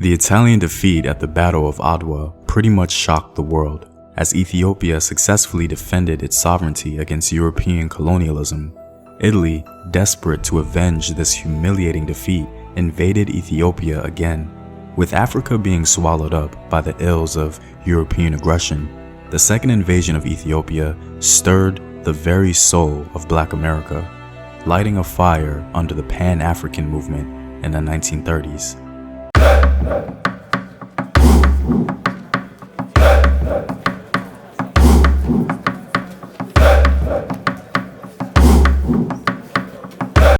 The Italian defeat at the Battle of Adwa pretty much shocked the world, as Ethiopia successfully defended its sovereignty against European colonialism. Italy, desperate to avenge this humiliating defeat, invaded Ethiopia again. With Africa being swallowed up by the ills of European aggression, the second invasion of Ethiopia stirred the very soul of Black America, lighting a fire under the Pan-African movement in the 1930s.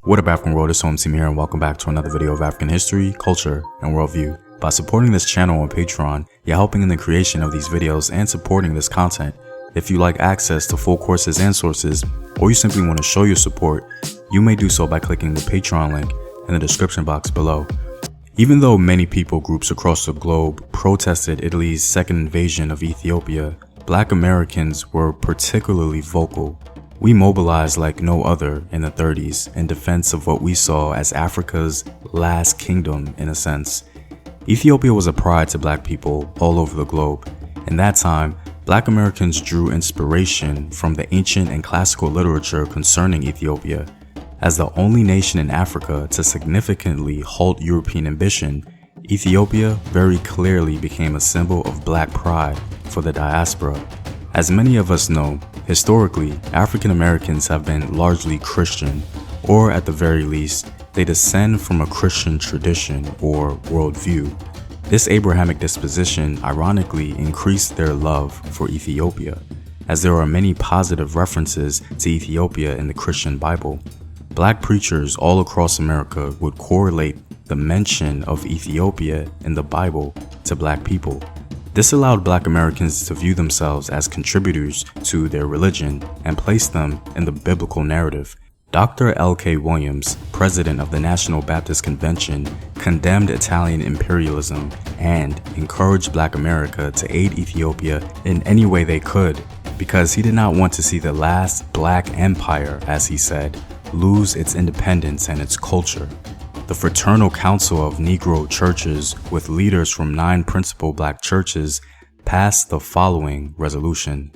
What up, African world? It's Team here, and welcome back to another video of African history, culture, and worldview. By supporting this channel on Patreon, you're helping in the creation of these videos and supporting this content. If you like access to full courses and sources, or you simply want to show your support, you may do so by clicking the Patreon link in the description box below. Even though many people groups across the globe protested Italy's second invasion of Ethiopia, Black Americans were particularly vocal. We mobilized like no other in the 30s in defense of what we saw as Africa's last kingdom in a sense. Ethiopia was a pride to Black people all over the globe. In that time, Black Americans drew inspiration from the ancient and classical literature concerning Ethiopia. As the only nation in Africa to significantly halt European ambition, Ethiopia very clearly became a symbol of Black pride for the diaspora. As many of us know, historically, African Americans have been largely Christian, or at the very least, they descend from a Christian tradition or worldview. This Abrahamic disposition ironically increased their love for Ethiopia, as there are many positive references to Ethiopia in the Christian Bible. Black preachers all across America would correlate the mention of Ethiopia in the Bible to Black people. This allowed Black Americans to view themselves as contributors to their religion and place them in the biblical narrative. Dr. L.K. Williams, president of the National Baptist Convention, condemned Italian imperialism and encouraged Black America to aid Ethiopia in any way they could, because he did not want to see the last Black empire, as he said, lose its independence and its culture. The Fraternal Council of Negro Churches, with leaders from 9 principal Black churches, passed the following resolution.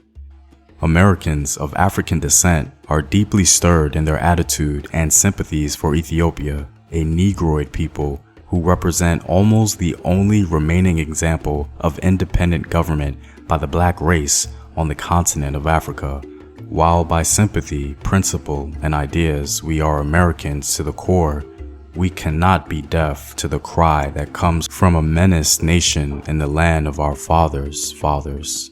Americans of African descent are deeply stirred in their attitude and sympathies for Ethiopia, a Negroid people who represent almost the only remaining example of independent government by the Black race on the continent of Africa. While by sympathy, principle, and ideas we are Americans to the core, we cannot be deaf to the cry that comes from a menaced nation in the land of our fathers' fathers.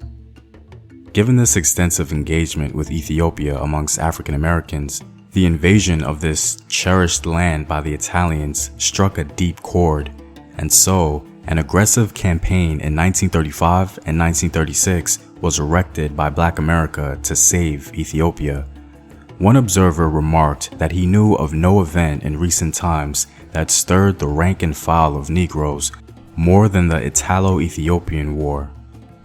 Given this extensive engagement with Ethiopia amongst African Americans, the invasion of this cherished land by the Italians struck a deep chord, and so an aggressive campaign in 1935 and 1936 was erected by Black America to save Ethiopia. One observer remarked that he knew of no event in recent times that stirred the rank and file of Negroes more than the Italo-Ethiopian War.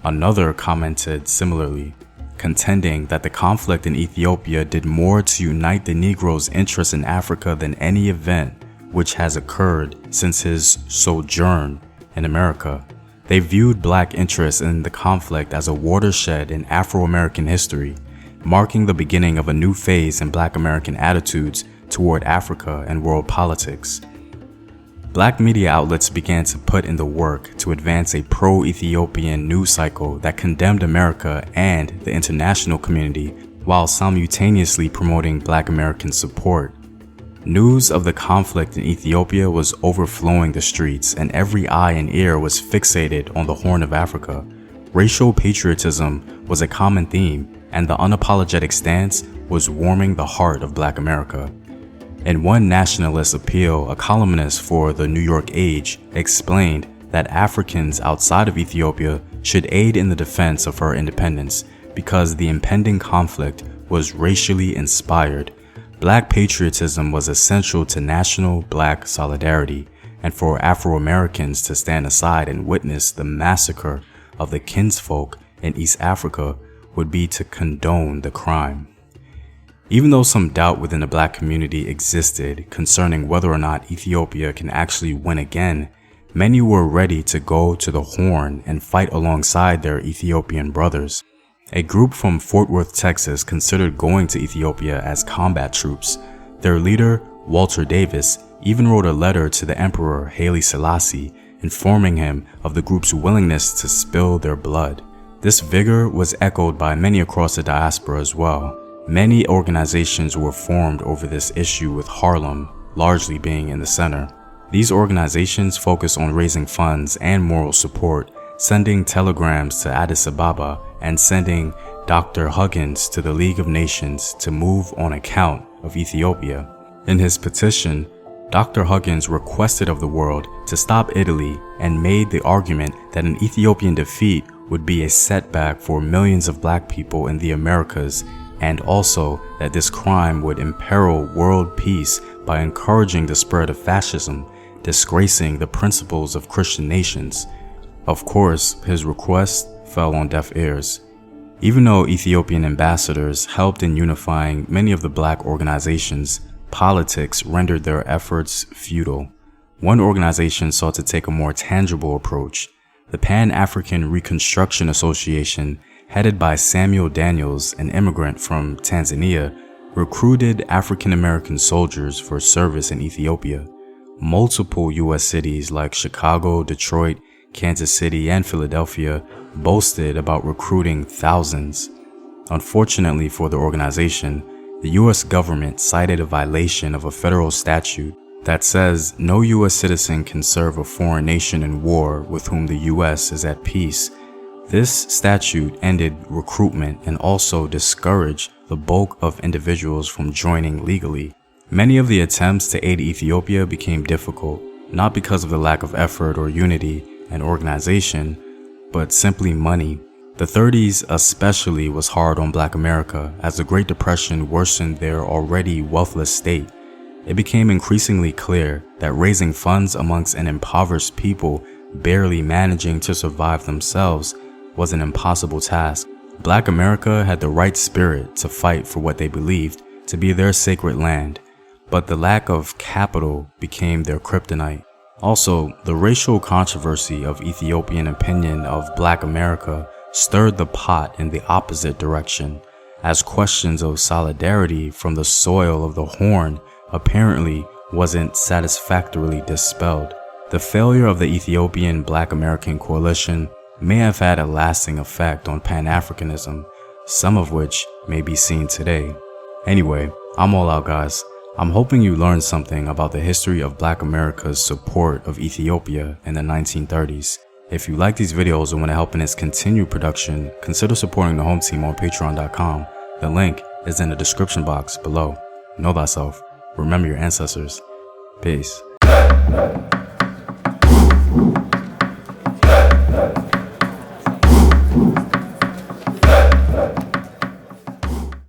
Another commented similarly, contending that the conflict in Ethiopia did more to unite the Negro's interest in Africa than any event which has occurred since his sojourn in America. They viewed Black interest in the conflict as a watershed in Afro-American history, marking the beginning of a new phase in Black American attitudes toward Africa and world politics. Black media outlets began to put in the work to advance a pro-Ethiopian news cycle that condemned America and the international community while simultaneously promoting Black American support. News of the conflict in Ethiopia was overflowing the streets, and every eye and ear was fixated on the Horn of Africa. Racial patriotism was a common theme, and the unapologetic stance was warming the heart of Black America. In one nationalist appeal, a columnist for the New York Age explained that Africans outside of Ethiopia should aid in the defense of her independence because the impending conflict was racially inspired. Black patriotism was essential to national Black solidarity, and for Afro-Americans to stand aside and witness the massacre of the kinsfolk in East Africa would be to condone the crime. Even though some doubt within the Black community existed concerning whether or not Ethiopia can actually win again, Many were ready to go to the Horn and fight alongside their Ethiopian brothers. A group from Fort Worth, Texas considered going to Ethiopia as combat troops. Their leader, Walter Davis, even wrote a letter to the Emperor Haile Selassie, informing him of the group's willingness to spill their blood. This vigor was echoed by many across the diaspora as well. Many organizations were formed over this issue, with Harlem largely being in the center. These organizations focus on raising funds and moral support, sending telegrams to Addis Ababa and sending Dr. Huggins to the League of Nations to move on account of Ethiopia. In his petition, Dr. Huggins requested of the world to stop Italy and made the argument that an Ethiopian defeat would be a setback for millions of black people in the Americas, and also that this crime would imperil world peace by encouraging the spread of fascism, disgracing the principles of Christian nations. Of course, his request fell on deaf ears. Even though Ethiopian ambassadors helped in unifying many of the black organizations, politics rendered their efforts futile. One organization sought to take a more tangible approach. The Pan-African Reconstruction Association, headed by Samuel Daniels, an immigrant from Tanzania, recruited African-American soldiers for service in Ethiopia. Multiple U.S. cities like Chicago, Detroit, Kansas City, and Philadelphia boasted about recruiting thousands. Unfortunately for the organization, the U.S. government cited a violation of a federal statute that says no U.S. citizen can serve a foreign nation in war with whom the U.S. is at peace. This statute ended recruitment and also discouraged the bulk of individuals from joining legally. Many of the attempts to aid Ethiopia became difficult, not because of the lack of effort or unity and organization, but simply money. The 30s especially was hard on Black America as the Great Depression worsened their already wealthless state. It became increasingly clear that raising funds amongst an impoverished people barely managing to survive themselves was an impossible task. Black America had the right spirit to fight for what they believed to be their sacred land, but the lack of capital became their kryptonite. Also, the racial controversy of Ethiopian opinion of Black America stirred the pot in the opposite direction, as questions of solidarity from the soil of the Horn apparently wasn't satisfactorily dispelled. The failure of the Ethiopian Black American Coalition may have had a lasting effect on Pan-Africanism, some of which may be seen today. Anyway, I'm all out, guys. I'm hoping you learned something about the history of Black America's support of Ethiopia in the 1930s. If you like these videos and want to help in its continued production, consider supporting the home team on patreon.com. The link is in the description box below. Know thyself. Remember your ancestors. Peace.